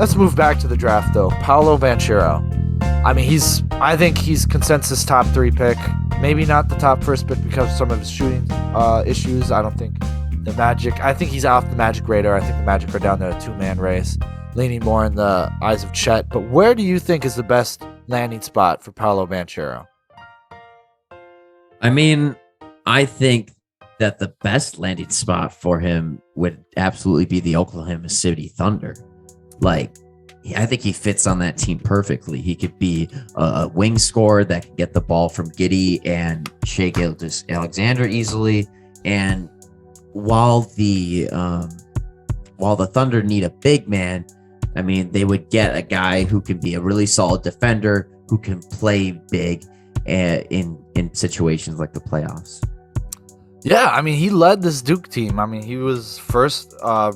Let's move back to the draft though. Paulo Banchero. I think he's consensus top 3 pick. Maybe not the top first pick because of some of his shooting issues. I don't think the Magic. I think he's off the Magic radar. I think the Magic are down there a 2-man race, leaning more in the eyes of Chet. But where do you think is the best landing spot for Paulo Banchero? I mean, I think that the best landing spot for him would absolutely be the Oklahoma City Thunder. Like, I think he fits on that team perfectly. He could be a wing scorer that can get the ball from Giddey and Shai Gilgeous-Alexander easily. And while the Thunder need a big man, I mean, they would get a guy who can be a really solid defender, who can play big in situations like the playoffs. Yeah, I mean, he led this Duke team. I mean, he was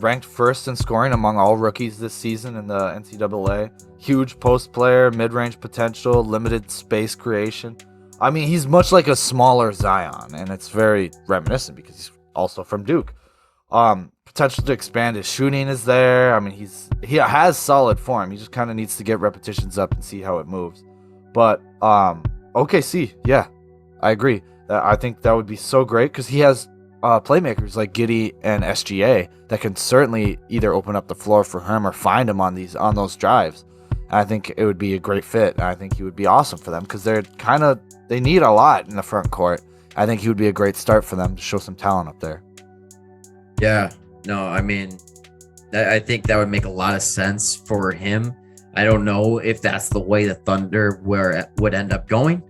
ranked first in scoring among all rookies this season in the NCAA. Huge post player, mid-range potential, limited space creation. I mean, he's much like a smaller Zion, and it's very reminiscent because he's also from Duke. Potential to expand his shooting is there. I mean, he has solid form. He just kind of needs to get repetitions up and see how it moves. But OKC, yeah, I agree. I think that would be so great because he has playmakers like Giddey and SGA that can certainly either open up the floor for him or find him on those drives. And I think it would be a great fit. I think he would be awesome for them because they need a lot in the front court. I think he would be a great start for them to show some talent up there. Yeah, no, I mean, I think that would make a lot of sense for him. I don't know if that's the way the Thunder would end up going,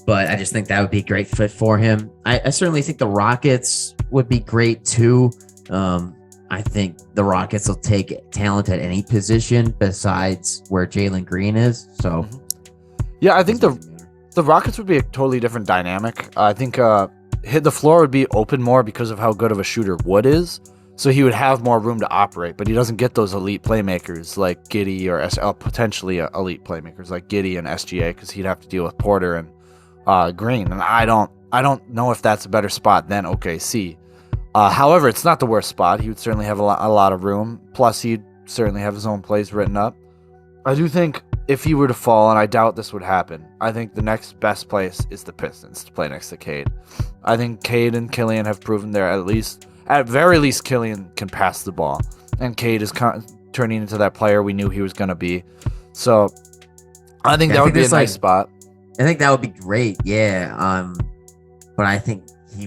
but I just think that would be a great fit for him. I certainly think the Rockets would be great too. I think the Rockets will take talent at any position besides where Jalen Green is. So, yeah, I think the Rockets would be a totally different dynamic. I think the floor would be open more because of how good of a shooter Wood is. So he would have more room to operate, but he doesn't get those elite playmakers like Giddey or potentially elite playmakers like Giddey and SGA because he'd have to deal with Porter and Green. And I don't know if that's a better spot than OKC. However, it's not the worst spot. He would certainly have a lot of room. Plus, he'd certainly have his own plays written up. I do think if he were to fall, and I doubt this would happen, I think the next best place is the Pistons to play next to Cade. I think Cade and Killian have proven they're at very least, Killian can pass the ball. And Cade is turning into that player we knew he was going to be. So, I think that would be a nice spot. I think that would be great, yeah. But I think he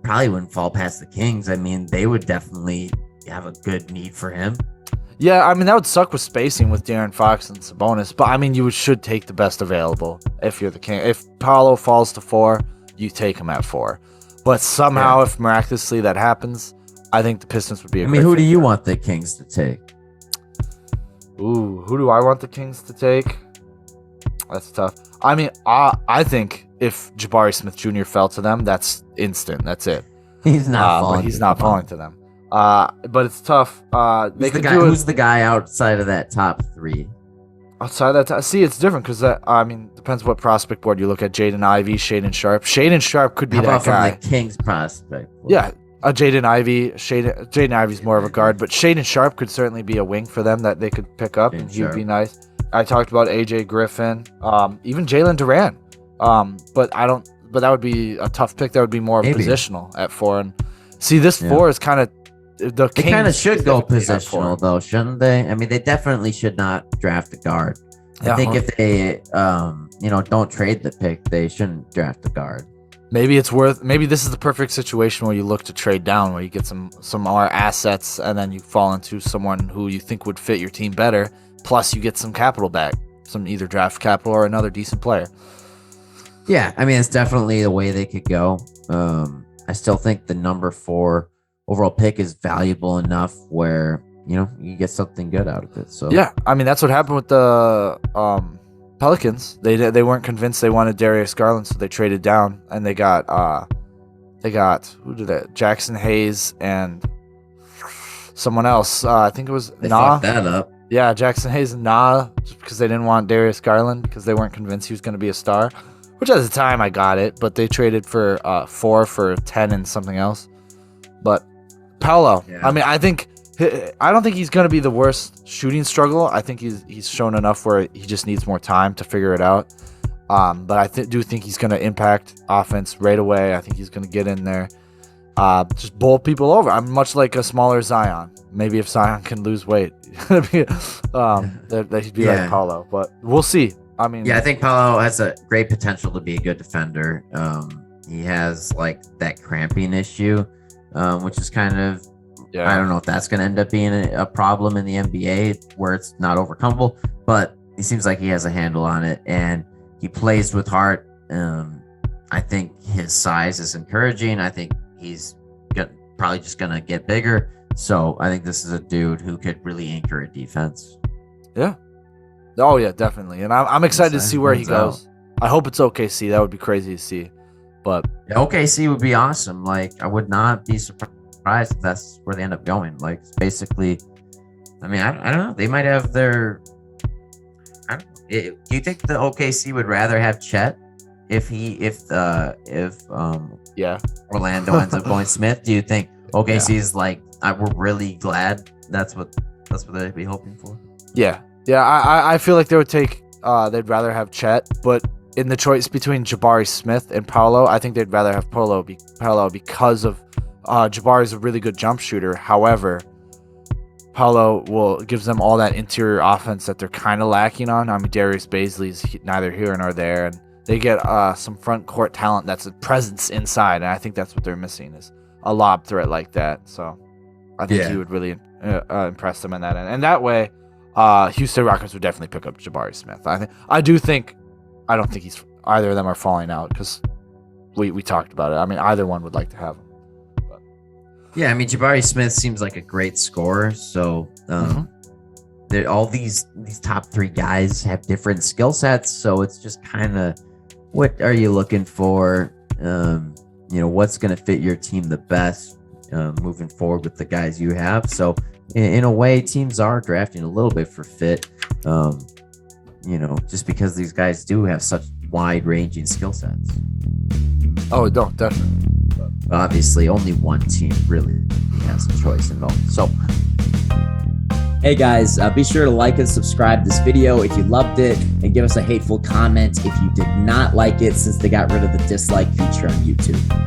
probably wouldn't fall past the Kings. I mean, they would definitely have a good need for him. Yeah, I mean, that would suck with spacing with De'Aaron Fox and Sabonis. But, I mean, you should take the best available if you're the King. If Paulo falls to 4, you take him at 4. But somehow, if miraculously that happens, I think the Pistons would be a great who do you fit. want the Kings to take? Ooh, who do I want the Kings to take? That's tough. I mean, I think if Jabari Smith Jr. fell to them, that's instant. That's it. He's not falling. But he's not falling to them. But it's tough. Who's the guy outside of that top 3? Outside that, see, it's different because depends what prospect board you look at. Jaden Ivey, Shaedon Sharp. Shaedon Sharp could be that guy. From the Kings prospect board? Yeah, Jaden Ivey. Jaden Ivey's more of a guard, but Shaedon Sharp could certainly be a wing for them that they could pick up, and he would be nice. I talked about AJ Griffin, even Jalen Duran. But that would be a tough pick. That would be more positional at 4. And see, this 4 is kind of. They kind of should go positional, though, shouldn't they? I mean, they definitely should not draft a guard. I think if they, don't trade the pick, they shouldn't draft a guard. Maybe this is the perfect situation where you look to trade down, where you get some more assets, and then you fall into someone who you think would fit your team better. Plus, you get some capital back, some either draft capital or another decent player. Yeah, I mean, it's definitely the way they could go. I still think the number 4 overall pick is valuable enough where you get something good out of it. So yeah, I mean, that's what happened with the Pelicans. They weren't convinced they wanted Darius Garland, so they traded down and they got who did that? Jackson Hayes and someone else. I think it was they fucked that up. Yeah, Jackson Hayes and Nah, just because they didn't want Darius Garland because they weren't convinced he was going to be a star. Which at the time I got it, but they traded for 4 for 10 and something else. But Paulo, I mean, I think I don't think he's going to be the worst shooting struggle. I think he's shown enough where he just needs more time to figure it out. But I do think he's going to impact offense right away. I think he's going to get in there, just bowl people over. I'm much like a smaller Zion. Maybe if Zion can lose weight, that he'd be like Paulo. But we'll see. I mean, yeah, I think Paulo has a great potential to be a good defender. He has like that cramping issue, which is kind of, I don't know if that's going to end up being a problem in the NBA where it's not overcomable, but he seems like he has a handle on it and he plays with heart. I think his size is encouraging. I think he's probably just going to get bigger. So I think this is a dude who could really anchor a defense. Yeah. Oh yeah, definitely. And I'm excited to see where he goes. I hope it's OKC. That would be crazy to see. But OKC would be awesome. Like, I would not be surprised if that's where they end up going. Like, it's basically, I mean, I don't know. They might have their. Do you think the OKC would rather have Chet if Orlando ends up going Smith? Do you think OKC is like, we're really glad that's what they'd be hoping for? Yeah. I feel like they would take. They'd rather have Chet, but in the choice between Jabari Smith and Paulo, I think they'd rather have Paulo because of Jabari's a really good jump shooter. However, Paulo gives them all that interior offense that they're kind of lacking on. I mean, Darius Baisley's neither here nor there, and they get some front court talent that's a presence inside, and I think that's what they're missing is a lob threat like that. So I think he would really impress them in that end. And that way, Houston Rockets would definitely pick up Jabari Smith. I don't think either of them are falling out because we talked about it. I mean, either one would like to have him. But. Yeah, I mean, Jabari Smith seems like a great scorer. So all these top three guys have different skill sets. So it's just kind of, what are you looking for? What's going to fit your team the best moving forward with the guys you have. So in a way, teams are drafting a little bit for fit. Just because these guys do have such wide-ranging skill sets. Oh, no, definitely. Obviously, only one team really has a choice involved. So, hey guys, be sure to like and subscribe this video if you loved it, and give us a hateful comment if you did not like it, since they got rid of the dislike feature on YouTube.